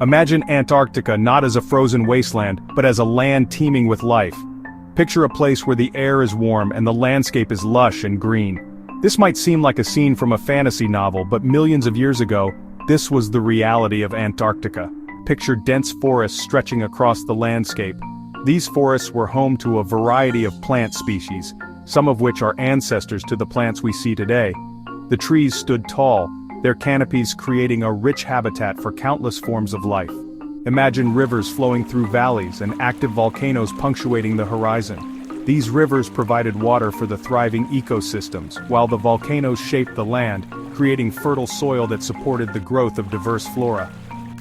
Imagine Antarctica not as a frozen wasteland, but as a land teeming with life. Picture a place where the air is warm and the landscape is lush and green. This might seem like a scene from a fantasy novel, but millions of years ago, this was the reality of Antarctica. Picture dense forests stretching across the landscape. These forests were home to a variety of plant species, some of which are ancestors to the plants we see today. The trees stood tall, their canopies creating a rich habitat for countless forms of life. Imagine rivers flowing through valleys and active volcanoes punctuating the horizon. These rivers provided water for the thriving ecosystems, while the volcanoes shaped the land, creating fertile soil that supported the growth of diverse flora.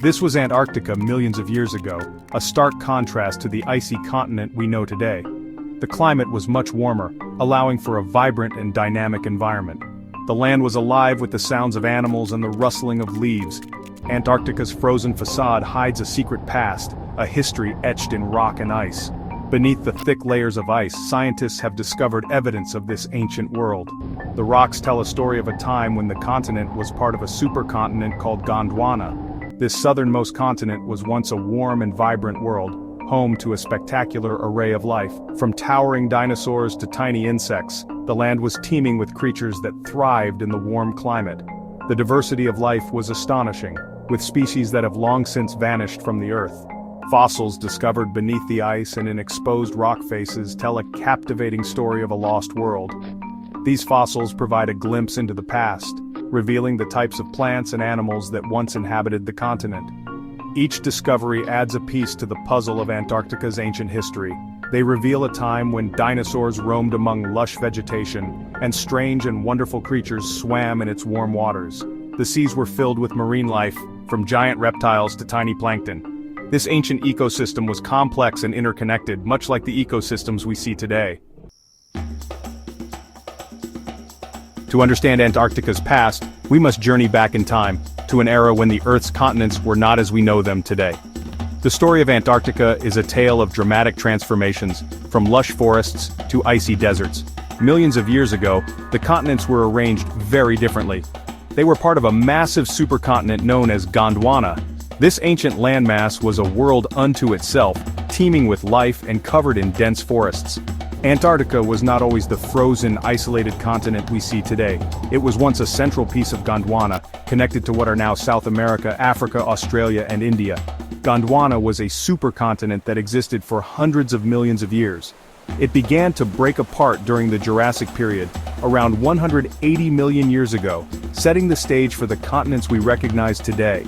This was Antarctica millions of years ago, a stark contrast to the icy continent we know today. The climate was much warmer, allowing for a vibrant and dynamic environment. The land was alive with the sounds of animals and the rustling of leaves. Antarctica's frozen facade hides a secret past, a history etched in rock and ice. Beneath the thick layers of ice, scientists have discovered evidence of this ancient world. The rocks tell a story of a time when the continent was part of a supercontinent called Gondwana. This southernmost continent was once a warm and vibrant world, home to a spectacular array of life. From towering dinosaurs to tiny insects, the land was teeming with creatures that thrived in the warm climate. The diversity of life was astonishing, with species that have long since vanished from the Earth. Fossils discovered beneath the ice and in exposed rock faces tell a captivating story of a lost world. These fossils provide a glimpse into the past, revealing the types of plants and animals that once inhabited the continent. Each discovery adds a piece to the puzzle of Antarctica's ancient history. They reveal a time when dinosaurs roamed among lush vegetation, and strange and wonderful creatures swam in its warm waters. The seas were filled with marine life, from giant reptiles to tiny plankton. This ancient ecosystem was complex and interconnected, much like the ecosystems we see today. To understand Antarctica's past, we must journey back in time, to an era when the Earth's continents were not as we know them today. The story of Antarctica is a tale of dramatic transformations, from lush forests to icy deserts. Millions of years ago, the continents were arranged very differently. They were part of a massive supercontinent known as Gondwana. This ancient landmass was a world unto itself, teeming with life and covered in dense forests. Antarctica was not always the frozen, isolated continent we see today. It was once a central piece of Gondwana, connected to what are now South America, Africa, Australia, and India. Gondwana was a supercontinent that existed for hundreds of millions of years. It began to break apart during the Jurassic period, around 180 million years ago, setting the stage for the continents we recognize today.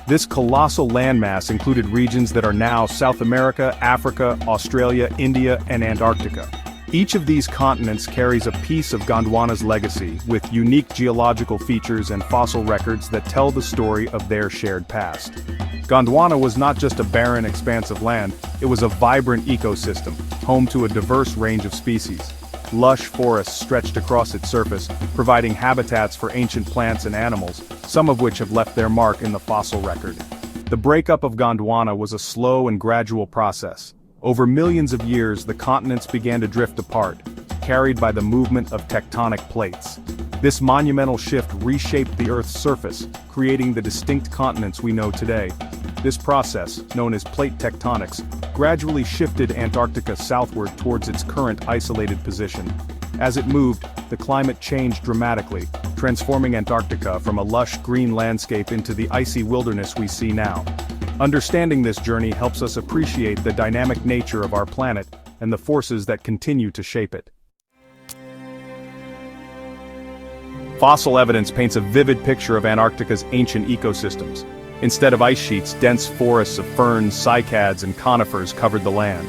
This colossal landmass included regions that are now South America, Africa, Australia, India, and Antarctica. Each of these continents carries a piece of Gondwana's legacy, with unique geological features and fossil records that tell the story of their shared past. Gondwana was not just a barren expanse of land, it was a vibrant ecosystem, home to a diverse range of species. Lush forests stretched across its surface, providing habitats for ancient plants and animals, some of which have left their mark in the fossil record. The breakup of Gondwana was a slow and gradual process. Over millions of years, the continents began to drift apart, carried by the movement of tectonic plates. This monumental shift reshaped the Earth's surface, creating the distinct continents we know today. This process, known as plate tectonics, gradually shifted Antarctica southward towards its current isolated position. As it moved, the climate changed dramatically, transforming Antarctica from a lush green landscape into the icy wilderness we see now. Understanding this journey helps us appreciate the dynamic nature of our planet and the forces that continue to shape it. Fossil evidence paints a vivid picture of Antarctica's ancient ecosystems. Instead of ice sheets, dense forests of ferns, cycads, and conifers covered the land.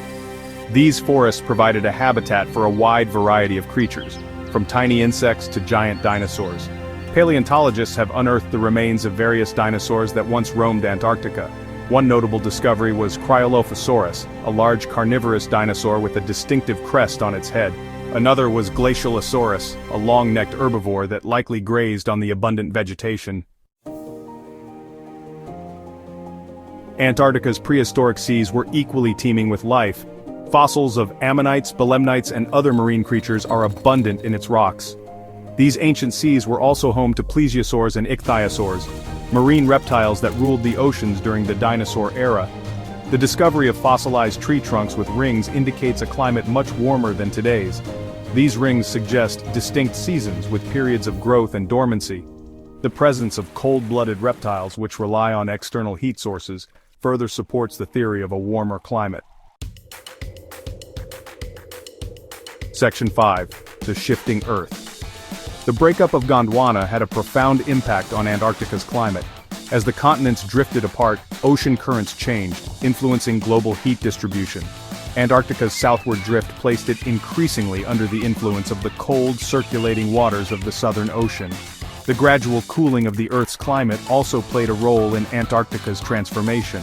These forests provided a habitat for a wide variety of creatures, from tiny insects to giant dinosaurs. Paleontologists have unearthed the remains of various dinosaurs that once roamed Antarctica. One notable discovery was Cryolophosaurus, a large carnivorous dinosaur with a distinctive crest on its head. Another was Glacialosaurus, a long-necked herbivore that likely grazed on the abundant vegetation. Antarctica's prehistoric seas were equally teeming with life. Fossils of ammonites, belemnites, and other marine creatures are abundant in its rocks. These ancient seas were also home to plesiosaurs and ichthyosaurs, marine reptiles that ruled the oceans during the dinosaur era. The discovery of fossilized tree trunks with rings indicates a climate much warmer than today's. These rings suggest distinct seasons with periods of growth and dormancy. The presence of cold-blooded reptiles which rely on external heat sources further supports the theory of a warmer climate. Section 5. The Shifting Earth. The breakup of Gondwana had a profound impact on Antarctica's climate. As the continents drifted apart, ocean currents changed, influencing global heat distribution. Antarctica's southward drift placed it increasingly under the influence of the cold, circulating waters of the Southern Ocean. The gradual cooling of the Earth's climate also played a role in Antarctica's transformation.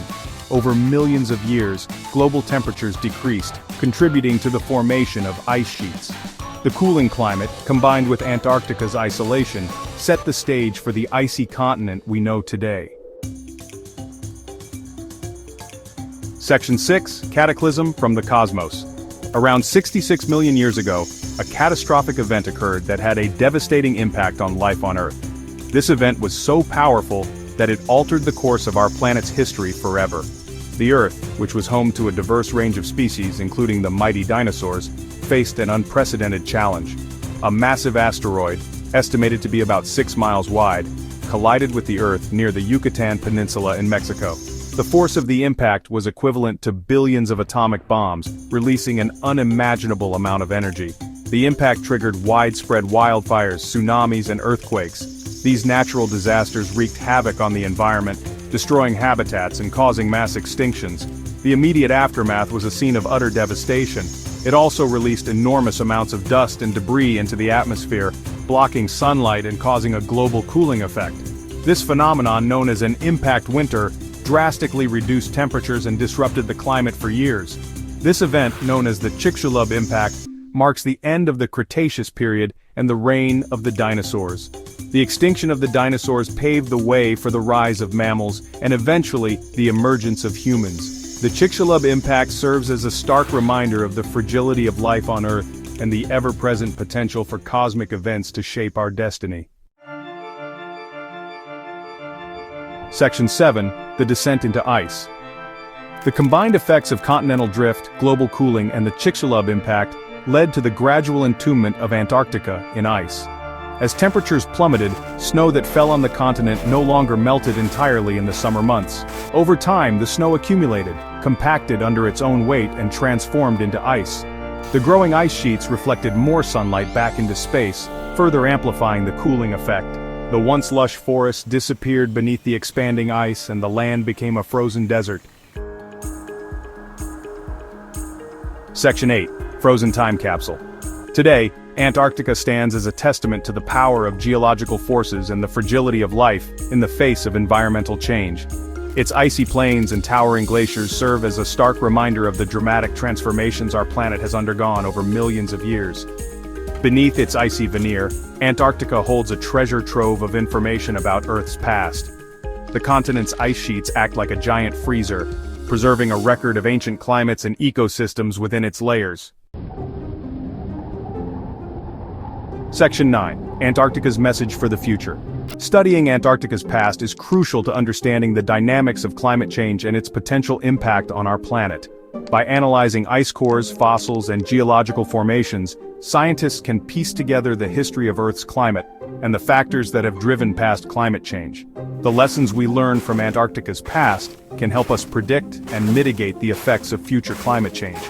Over millions of years, global temperatures decreased, contributing to the formation of ice sheets. The cooling climate, combined with Antarctica's isolation, set the stage for the icy continent we know today. Section 6. Cataclysm from the Cosmos. Around 66 million years ago, a catastrophic event occurred that had a devastating impact on life on Earth. This event was so powerful that it altered the course of our planet's history forever. The Earth, which was home to a diverse range of species including the mighty dinosaurs, faced an unprecedented challenge. A massive asteroid, estimated to be about 6 miles wide, collided with the Earth near the Yucatan Peninsula in Mexico. The force of the impact was equivalent to billions of atomic bombs, releasing an unimaginable amount of energy. The impact triggered widespread wildfires, tsunamis, and earthquakes. These natural disasters wreaked havoc on the environment, destroying habitats and causing mass extinctions. The immediate aftermath was a scene of utter devastation. It also released enormous amounts of dust and debris into the atmosphere, blocking sunlight and causing a global cooling effect. This phenomenon, known as an impact winter, drastically reduced temperatures and disrupted the climate for years. This event, known as the Chicxulub impact, marks the end of the Cretaceous period and the reign of the dinosaurs. The extinction of the dinosaurs paved the way for the rise of mammals and eventually the emergence of humans. The Chicxulub impact serves as a stark reminder of the fragility of life on Earth and the ever-present potential for cosmic events to shape our destiny. Section 7. The Descent into Ice. The combined effects of continental drift, global cooling, and the Chicxulub impact led to the gradual entombment of Antarctica in ice. As temperatures plummeted, snow that fell on the continent no longer melted entirely in the summer months. Over time, the snow accumulated, compacted under its own weight, and transformed into ice. The growing ice sheets reflected more sunlight back into space, further amplifying the cooling effect. The once lush forests disappeared beneath the expanding ice and the land became a frozen desert. Section 8. Frozen Time Capsule. Today, Antarctica stands as a testament to the power of geological forces and the fragility of life in the face of environmental change. Its icy plains and towering glaciers serve as a stark reminder of the dramatic transformations our planet has undergone over millions of years. Beneath its icy veneer, Antarctica holds a treasure trove of information about Earth's past. The continent's ice sheets act like a giant freezer, preserving a record of ancient climates and ecosystems within its layers. Section 9. Antarctica's Message for the Future. Studying Antarctica's past is crucial to understanding the dynamics of climate change and its potential impact on our planet. By analyzing ice cores, fossils, and geological formations, scientists can piece together the history of Earth's climate and the factors that have driven past climate change. The lessons we learn from Antarctica's past can help us predict and mitigate the effects of future climate change.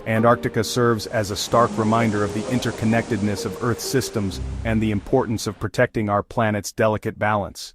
Antarctica serves as a stark reminder of the interconnectedness of Earth's systems and the importance of protecting our planet's delicate balance.